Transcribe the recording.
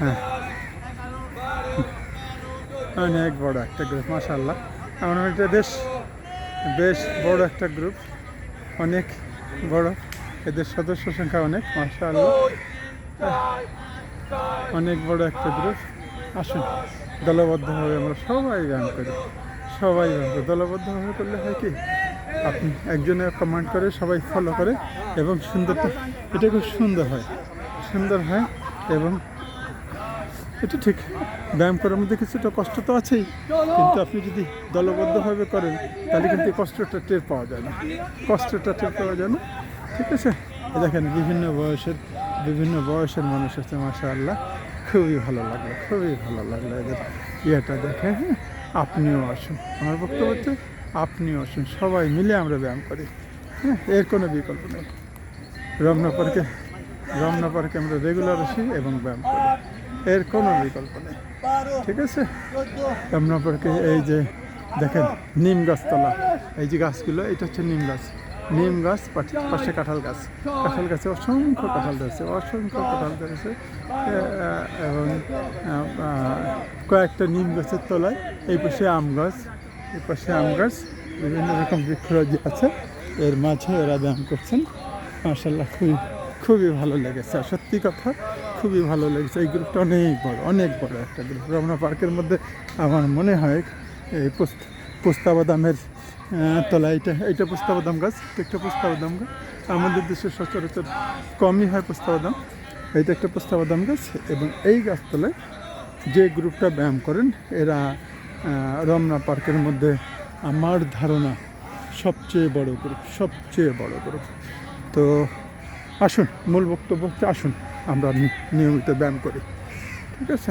হ্যাঁ, অনেক বড় একটা গ্রুপ, মাশাআল্লাহ। আমার এটা বেশ বেশ বড় একটা গ্রুপ, অনেক বড়। এদের সদস্য সংখ্যা অনেক, মাশাআল্লাহ। অনেক বড় একটা গ্রুপ। আসুন, দলবদ্ধভাবে আমরা সবাই ব্যায়াম করি, সবাই ব্যায়াম করি। দলবদ্ধভাবে করলে হয় কি, আপনি একজনে কমেন্ট করে, সবাই ফলো করে, এবং সুন্দরটা, এটা খুব সুন্দর হয়, সুন্দর হয়। এবং এটা ঠিক, ব্যায়াম করার মধ্যে কিছুটা কষ্ট তো আছেই, কিন্তু আপনি যদি দলবদ্ধভাবে করেন তাহলে কিন্তু কষ্টটা টের পাওয়া যায় না, কষ্টটা টের পাওয়া যায় না। ঠিক আছে, দেখেন বিভিন্ন বয়সের মানুষ আছে, মাশাআল্লাহ। খুবই ভালো লাগলো, খুবই ভালো লাগলো এদের ইয়েটা দেখে। হ্যাঁ, আপনিও আসুন, আমার বক্তব্য হচ্ছে আপনিও আসুন, সবাই মিলে আমরা ব্যায়াম করি। হ্যাঁ, এর কোনো বিকল্প নেই। রমনা পার্কে আমরা রেগুলার আসি এবং ব্যায়াম করি, এর কোনো বিকল্প নেই। ঠিক আছে, রমনা পার্কে এই যে দেখেন নিম গাছতলা, এই যে গাছগুলো, এটা হচ্ছে নিম গাছ, পাশে কাঁঠাল গাছে অসংখ্য কাঁঠাল ধরেছে, এবং কয়েকটা নিম গাছের তলায় এই পাশে আম গাছ, বিভিন্ন রকম বৃক্ষরাজি আছে, এর মাঝে এরা ব্যায়াম করছেন। মাশাআল্লাহ, খুবই ভালো লেগেছে, আর সত্যি কথা খুবই ভালো লেগেছে। এই গ্রুপটা অনেক বড় একটা গ্রুপ। রমনা পার্কের মধ্যে আমার মনে হয় এই পোস্তাবাদামের তলায়, এইটা পোস্তাবাদাম গাছ, একটা পোস্তাবাদাম গাছ। আমাদের দেশে সচরাচর কমই হয় পোস্তাবাদাম, এইটা একটা পোস্তাবাদাম গাছ। এবং এই গাছতলায় যে গ্রুপটা ব্যায়াম করেন, এরা রমনা পার্কের মধ্যে আমার ধারণা সবচেয়ে বড় গ্রুপ। তো আসুন, মূল বক্তব্য হচ্ছে আসুন আমরা নিয়মিত ব্যায়াম করি। ঠিক আছে।